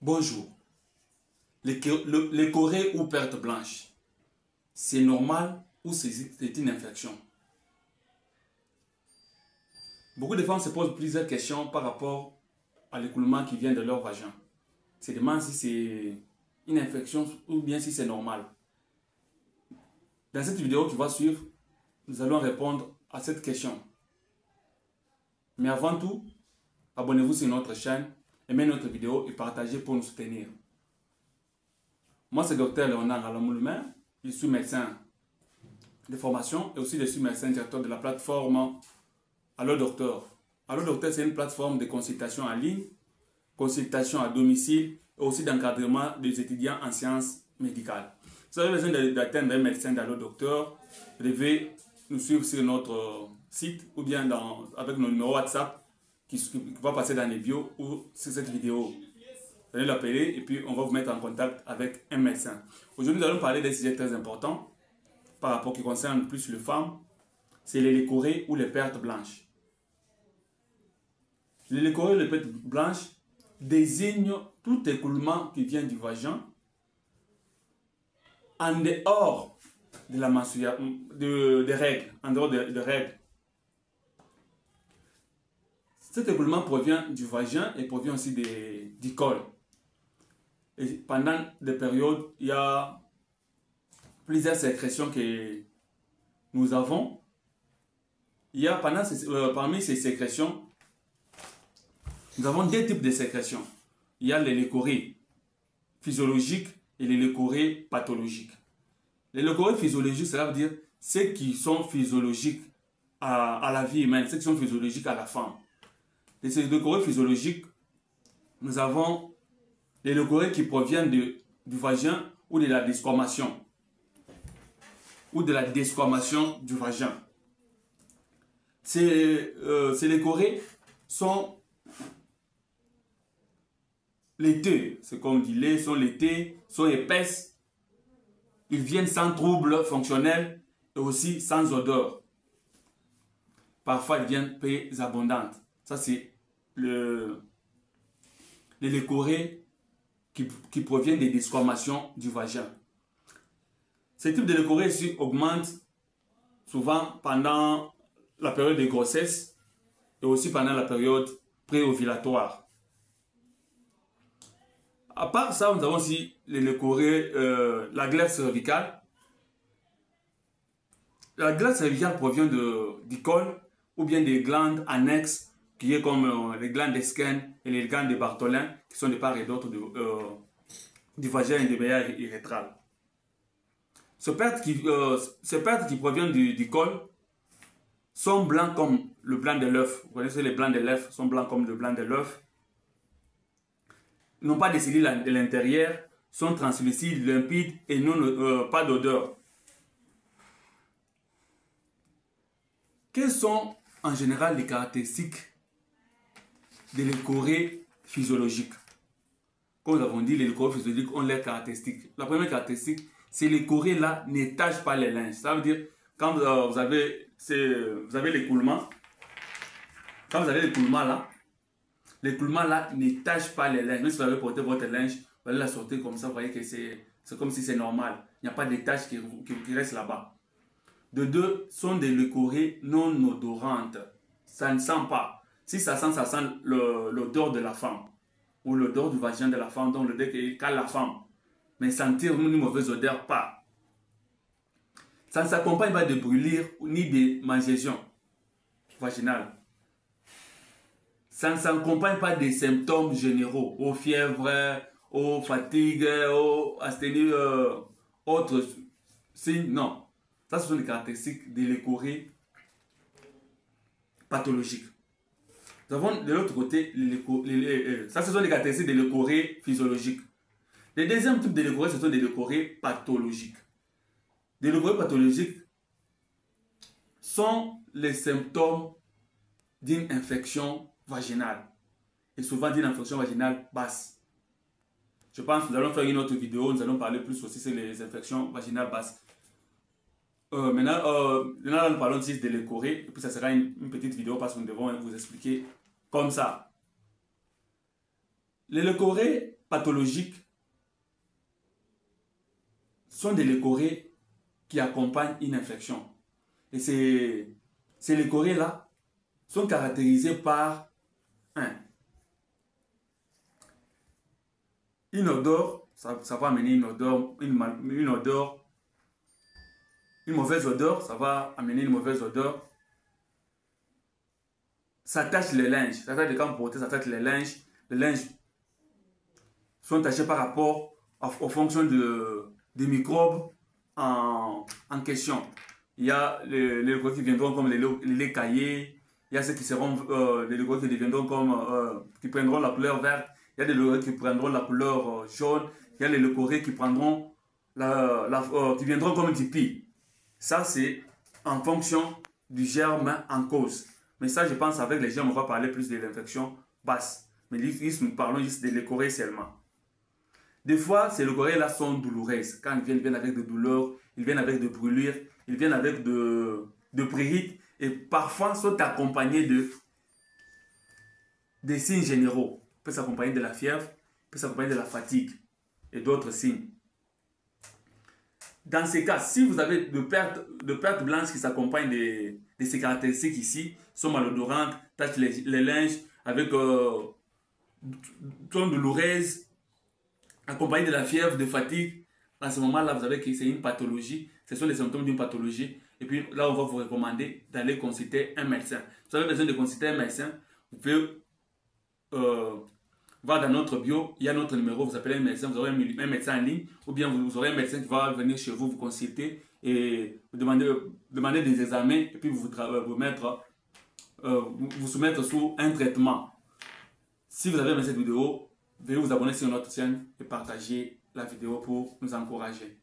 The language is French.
Bonjour. Les corées ou perte blanche, c'est normal ou c'est une infection? Beaucoup de femmes se posent plusieurs questions par rapport à l'écoulement qui vient de leur vagin. Se demandent si c'est une infection ou bien si c'est normal. Dans cette vidéo qui va suivre, nous allons répondre à cette question. Mais avant tout, abonnez-vous sur notre chaîne, aimez notre vidéo et partagez pour nous soutenir. Moi, c'est Dr Léonard Alamouloumer, je suis médecin de formation et aussi je suis médecin directeur de la plateforme Allo Docteur. Allo Docteur, c'est une plateforme de consultation en ligne, consultation à domicile et aussi d'encadrement des étudiants en sciences médicales. Si vous avez besoin d'atteindre un médecin d'Allo Docteur, vous devez nous suivre sur notre site ou bien avec nos numéros WhatsApp qui va passer dans les bios ou sur cette vidéo. Vous allez l'appeler et puis on va vous mettre en contact avec un médecin. Aujourd'hui, nous allons parler d'un sujet très important par rapport qui concerne plus les femmes. C'est les leucorrhées ou les pertes blanches. Les leucorrhées ou les pertes blanches désignent tout écoulement qui vient du vagin en dehors de la menstruation, des règles, en dehors des règles. Cet écoulement provient du vagin et provient aussi du col. Et pendant des périodes, il y a plusieurs sécrétions que nous avons. Il y a parmi ces sécrétions, nous avons deux types de sécrétions. Il y a les leucorrhées physiologiques et les leucorrhées pathologiques. Les leucorrhées physiologiques, cela veut dire ceux qui sont physiologiques à la vie humaine, ceux qui sont physiologiques à la femme. Et ces leucorrhées physiologiques, nous avons les leucorrhées qui proviennent du vagin ou de la desquamation. Ou de la desquamation du vagin. Ces leucorrhées sont laiteux, c'est comme on dit, les sont laitées, sont épaisses. Ils viennent sans trouble fonctionnel et aussi sans odeur. Parfois, ils viennent peu abondantes. Ça, c'est les leucorrhées qui proviennent des desquamations du vagin. Ce type de leucorrhée augmente souvent pendant la période de grossesse et aussi pendant la période préovulatoire. À part ça, nous avons aussi les leucorrhées, la glande cervicale. La glande cervicale provient du col ou bien des glandes annexes qui est comme les glandes d'Eskene et les glandes de Bartholin qui sont de part et d'autre du vagin et du maillage urétral. Ces pertes qui proviennent du col sont blancs comme le blanc de l'œuf. Vous connaissez les blancs de l'œuf sont blancs comme le blanc de l'œuf. N'ont pas de cellules de l'intérieur, sont translucides, limpides et pas d'odeur. Quelles sont en général les caractéristiques des leucorrhées physiologiques? Comme nous avons dit, les leucorrhées physiologiques ont leurs caractéristiques. La première caractéristique, c'est les leucorrhées là ne tachent pas les linges. Ça veut dire, quand vous avez l'écoulement, quand vous avez l'écoulement là ne tâche pas les linges. Même si vous avez porté votre linge, vous allez la sortir comme ça, vous voyez que c'est comme si c'est normal. Il n'y a pas de taches qui restent là-bas. De deux, sont des leucorrhées non odorantes. Ça ne sent pas. Si ça sent l'odeur de la femme ou l'odeur du vagin de la femme, donc l'odeur qu'a la femme. Mais sentir une mauvaise odeur, pas. Ça ne s'accompagne pas de brûlures ni de mangeaisons vaginales. Ça ne s'accompagne pas des symptômes généraux, aux fièvres, aux fatigues, aux asthénies, autres signes. Non. Ça, ce sont les caractéristiques des leucorrhées pathologiques. Nous avons de l'autre côté, ça, ce sont les caractéristiques des leucorrhées physiologiques. Le deuxième type de leucorrhées, ce sont des leucorrhées pathologiques. Les leucorrhées pathologiques sont les symptômes d'une infection vaginale et souvent d'une infection vaginale basse. Je pense que nous allons faire une autre vidéo, nous allons parler plus aussi sur les infections vaginales basses. Maintenant, nous parlons ici de leucorrhées et puis ça sera une petite vidéo parce que nous devons vous expliquer comme ça. Les leucorrhées pathologiques sont des leucorrhées qui accompagnent une infection. Et ces leucorrhées-là sont caractérisées par une odeur, ça va amener une odeur, une mauvaise odeur, ça va amener une mauvaise odeur. Ça tache les linges, ça tache les camps portés, ça tache les linges sont tachés par rapport aux fonctions des microbes en question. Il y a les leucorrhées qui viendront comme les laits caillés, il y a ceux qui seront les leucorrhées qui deviendront comme qui prendront la couleur verte, il y a des leucorrhées qui prendront la couleur jaune, il y a les leucorrhées qui prendront qui viendront comme du pis. Ça c'est en fonction du germe en cause. Mais ça je pense avec les germes on va parler plus de l'infection basse. Mais ici nous parlons juste des leucorrhées seulement. Des fois, ces leucorrhées-là sont douloureuses. Quand ils viennent avec des douleurs, ils viennent avec des brûlures, ils viennent avec de prurites et parfois sont accompagnés des signes généraux. Ils peuvent s'accompagner de la fièvre, ils peuvent s'accompagner de la fatigue et d'autres signes. Dans ces cas, si vous avez de pertes blanches qui s'accompagnent de ces caractéristiques ici, sont malodorantes, tachent les linges avec sont douloureuses, accompagné de la fièvre, de fatigue, à ce moment-là, vous savez que c'est une pathologie, ce sont les symptômes d'une pathologie. Et puis là, on va vous recommander d'aller consulter un médecin. Si vous avez besoin de consulter un médecin, vous pouvez voir dans notre bio, il y a notre numéro, vous appelez un médecin, vous aurez un médecin en ligne, ou bien vous aurez un médecin qui va venir chez vous, vous consulter et vous demander des examens, et puis vous soumettre sous un traitement. Si vous avez aimé cette vidéo, veuillez vous abonner sur notre chaîne et partager la vidéo pour nous encourager.